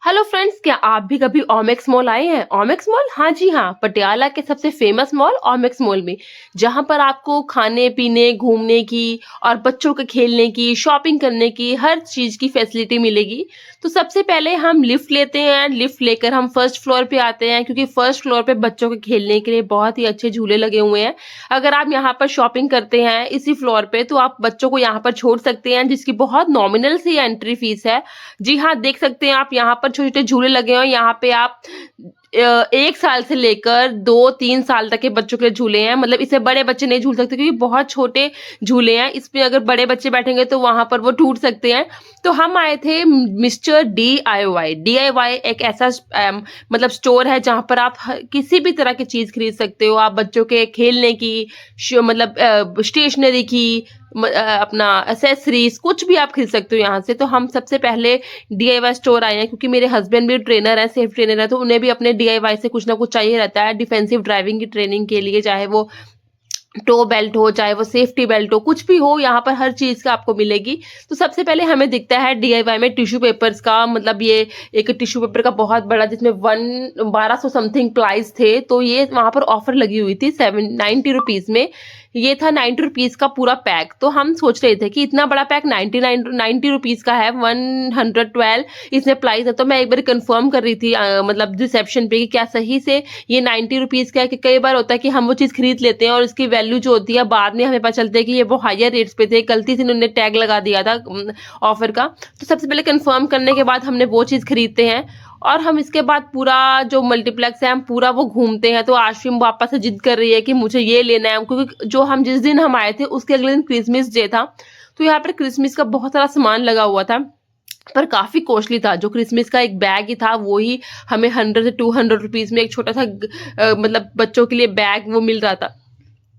Hello friends, क्या आप भी कभी ओमेक्स मॉल आए हैं? ओमेक्स मॉल, हाँ जी हाँ, पटियाला के सबसे फेमस मॉल ओमेक्स मॉल में, जहां पर आपको खाने पीने घूमने की और बच्चों के खेलने की शॉपिंग करने की हर चीज की फैसिलिटी मिलेगी। तो सबसे पहले हम लिफ्ट लेते हैं, लिफ्ट लेकर हम फर्स्ट फ्लोर पे आते हैं, क्योंकि फर्स्ट फ्लोर पे बच्चों के खेलने के लिए बहुत ही अच्छे झूले लगे हुए हैं। अगर आप यहाँ पर शॉपिंग करते हैं इसी फ्लोर पे, तो आप बच्चों को यहाँ पर छोड़ सकते हैं, जिसकी बहुत नॉमिनल सी एंट्री फीस है। जी हाँ, देख सकते हैं आप, यहाँ पर छोटे-छोटे झूले लगे हुए हैं। यहाँ पे आप 1 साल से लेकर 2-3 साल तक के बच्चों के लिए झूले हैं। मतलब इससे बड़े बच्चे नहीं झूल सकते, क्योंकि बहुत छोटे झूले हैं। इसमें अगर बड़े बच्चे बैठेंगे तो वहाँ पर वो टूट सकते हैं। तो हम आए थे मिस्टर डीआईवाई। डीआईवाई एक ऐसा मतलब स्टोर है जहाँ पर आप किसी भी तरह की चीज़ खरीद सकते हो। आप बच्चों के खेलने की मतलब स्टेशनरी की अपना एक्सेसरीज कुछ भी आप खरीद सकते हो यहाँ से। तो हम सबसे पहले डीआईवाई स्टोर आए हैं, क्योंकि मेरे हस्बैंड भी ट्रेनर है, सेफ ट्रेनर है, तो उन्हें भी अपने डीआईवाई से कुछ ना कुछ चाहिए रहता है डिफेंसिव ड्राइविंग की ट्रेनिंग के लिए। चाहे वो टो बेल्ट हो, चाहे वो सेफ्टी बेल्ट हो, कुछ भी हो, यहाँ पर हर चीज़ का आपको मिलेगी। तो सबसे पहले हमें दिखता है डीआईवाई में टिश्यू पेपर्स का, मतलब ये एक टिश्यू पेपर का बहुत बड़ा, जिसमें 1200 समथिंग प्राइस थे। तो ये वहाँ पर ऑफर लगी हुई थी 90 रुपीज़ में। ये था 90 रुपीज़ का पूरा पैक। तो हम सोच रहे थे कि इतना बड़ा पैक 90 रुपीज़ का है, 112 इसमें प्राइस है। तो मैं एक बार कंफर्म कर रही थी मतलब रिसेप्शन पे, कि क्या सही से ये 90 रुपीज़ का है। कि कई बार होता है कि हम वो चीज़ खरीद लेते हैं और उसकी वैल्यू जो होती है बाद में हमें पता चलता है कि ये वो हायर रेट्स पे थे, गलती से उन्होंने टैग लगा दिया था ऑफर का। तो सबसे पहले कंफर्म करने के बाद हमने वो चीज़ खरीदते हैं, और हम इसके बाद पूरा जो मल्टीप्लेक्स है हम पूरा वो घूमते हैं। तो आश्विम वापस से जिद कर रही है कि मुझे ये लेना है, क्योंकि जो हम जिस दिन हम आए थे उसके अगले दिन क्रिसमस डे था। तो यहाँ पर क्रिसमस का बहुत सारा सामान लगा हुआ था, पर काफ़ी कॉस्टली था। जो क्रिसमस का एक बैग ही था वो ही हमें 100 से 200 रुपीज़ में एक छोटा सा मतलब बच्चों के लिए बैग वो मिल रहा था।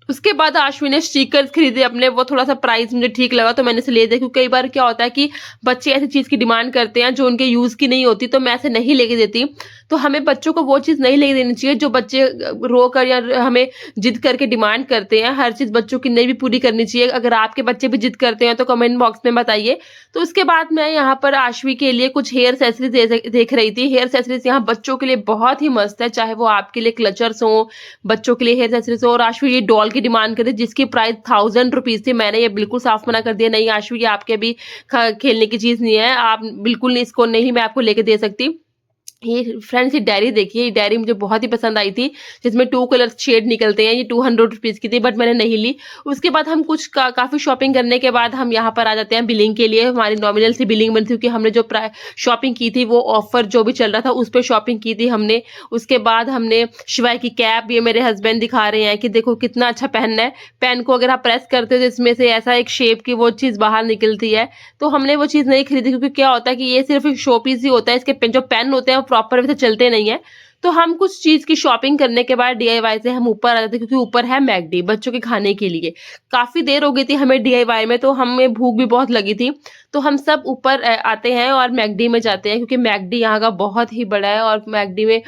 उसके बाद आश्विन ने स्टिकर्स खरीदे अपने, वो थोड़ा-सा प्राइस मुझे ठीक लगा तो मैंने इसे ले दिया। क्योंकि कई बार क्या होता है कि बच्चे ऐसी चीज़ की डिमांड करते हैं जो उनके यूज़ की नहीं होती, तो मैं ऐसे नहीं लेके देती। तो हमें बच्चों को वो चीज़ नहीं लेके देनी चाहिए जो बच्चे रो कर या हमें जिद करके डिमांड करते हैं। हर चीज़ बच्चों की नहीं भी पूरी करनी चाहिए। अगर आपके बच्चे भी जिद करते हैं तो कमेंट बॉक्स में बताइए। तो उसके बाद मैं यहाँ पर आश्वी के लिए कुछ हेयर एक्सेसरीज देख रही थी। हेयर एक्सेसरीज यहाँ बच्चों के लिए बहुत ही मस्त है, चाहे वो आपके लिए क्लचर्स हों, बच्चों के लिए हेयर एक्सेसरीज हो। और आश्वी ये डॉल की डिमांड करे, जिसकी प्राइस 1000 रुपीज़ थी। मैंने ये बिल्कुल साफ मना कर दिया, नहीं आश्वी ये आपके भी खेलने की चीज़ नहीं है, आप बिल्कुल नहीं, इसको नहीं मैं आपको लेके दे सकती। ये फ्रेंड्स ये डायरी देखिए, ये डायरी मुझे बहुत ही पसंद आई थी, जिसमें 2 कलर शेड निकलते हैं। ये 200 रुपीज़ की थी, बट मैंने नहीं ली। उसके बाद हम कुछ काफ़ी शॉपिंग करने के बाद हम यहाँ पर आ जाते हैं बिलिंग के लिए। हमारी नॉमिनल सी बिलिंग बनी थी, क्योंकि हमने जो शॉपिंग की थी वो ऑफर जो भी चल रहा था उस पे शॉपिंग की थी हमने। उसके बाद हमने शिवाय की कैप, ये मेरे हस्बैंड दिखा रहे हैं कि देखो कितना अच्छा पेन है। पेन को अगर आप प्रेस करते हो तो इसमें से ऐसा एक शेप की वो चीज़ बाहर निकलती है। तो हमने वो चीज़ नहीं खरीदी, क्योंकि क्या होता है कि ये सिर्फ एक शो पीस ही होता है। इसके जो पेन होते हैं प्रॉपर वे से चलते नहीं है। तो हम कुछ चीज़ की शॉपिंग करने के बाद डीआईवाई से हम ऊपर आ जाते हैं, क्योंकि ऊपर है मैकडी बच्चों के खाने के लिए। काफ़ी देर हो गई थी हमें डीआईवाई में, तो हमें भूख भी बहुत लगी थी। तो हम सब ऊपर आते हैं और मैकडी में जाते हैं, क्योंकि मैकडी यहाँ का बहुत ही बड़ा है। और मैकडी में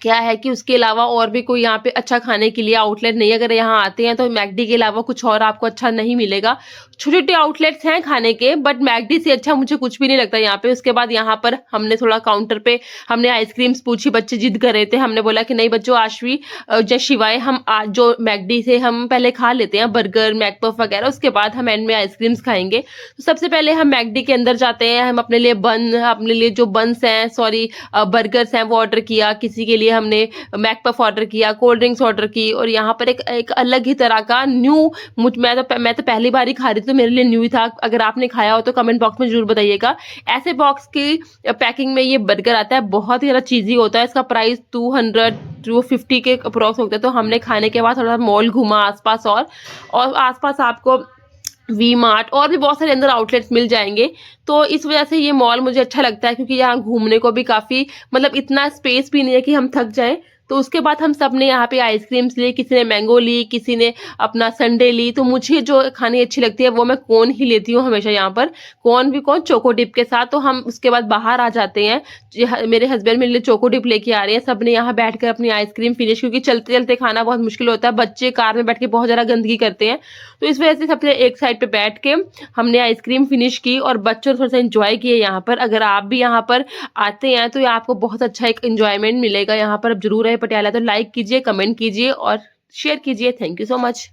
क्या है कि उसके अलावा और भी कोई यहाँ पे अच्छा खाने के लिए आउटलेट नहीं है। अगर यहाँ आते हैं तो मैकडी के अलावा कुछ और आपको अच्छा नहीं मिलेगा। छोटे-छोटे आउटलेट्स हैं खाने के, बट मैकडी से अच्छा मुझे कुछ भी नहीं लगता यहाँ पे। उसके बाद यहाँ पर हमने थोड़ा काउंटर पे हमने आइसक्रीम्स पूछी, बच्चे जिद कर रहे थे। हमने बोला कि नहीं बच्चों, आश्वी जय शिवाय, हम आज जो मैकडी से हम पहले खा लेते हैं बर्गर, मैकपफ वगैरह, उसके बाद हम एंड में आइसक्रीम्स खाएँगे। तो सबसे पहले हम मैकडी के अंदर जाते हैं। हम अपने लिए जो बन्स हैं, सॉरी बर्गर्स हैं, वो ऑर्डर किया। किसी के लिए हमने मैकपफ ऑर्डर किया, कोल्ड ड्रिंक्स ऑर्डर की। और यहाँ पर एक अलग ही तरह का न्यू, मैं तो पहली बार ही खा रही थी, तो मेरे लिए न्यू ही था। अगर आपने खाया हो तो कमेंट बॉक्स में जरूर बताइएगा। ऐसे बॉक्स की पैकिंग में ये बर्गर आता है, बहुत ही ज़्यादा चीज़ी होता है। इसका प्राइस 250 के अप्रॉक्स होता है। तो हमने खाने के बाद थोड़ा मॉल घूमा आसपास, और आसपास आपको वी मार्ट और भी बहुत सारे अंदर आउटलेट्स मिल जाएंगे। तो इस वजह से ये मॉल मुझे अच्छा लगता है, क्योंकि यहाँ घूमने को भी काफ़ी, मतलब इतना स्पेस भी नहीं है कि हम थक जाएं। तो उसके बाद हम सब ने यहाँ पे आइसक्रीम्स ली, किसी ने मैंगो ली, किसी ने अपना sundae ली। तो मुझे जो खानी अच्छी लगती है वो मैं कोन ही लेती हूँ हमेशा यहाँ पर। कोन भी कोन चोको डिप के साथ। तो हम उसके बाद बाहर आ जाते हैं। मेरे हस्बैंड मेरे लिए चोको डिप लेके आ रहे हैं। सबने यहाँ बैठकर अपनी आइसक्रीम फिनिश, क्योंकि चलते-चलते खाना बहुत मुश्किल होता है। बच्चे कार में बैठ के बहुत ज़्यादा गंदगी करते हैं। तो इस वजह से सबने एक साइड पे बैठ के हमने आइसक्रीम फिनिश की और बच्चों ने थोड़ा-सा एन्जॉय किए यहाँ पर। अगर आप भी यहाँ पर आते हैं तो आपको बहुत अच्छा एक एन्जॉयमेंट मिलेगा यहाँ पर। आप ज़रूर आएँ पटियाला। तो लाइक कीजिए, कमेंट कीजिए और शेयर कीजिए। Thank you so much.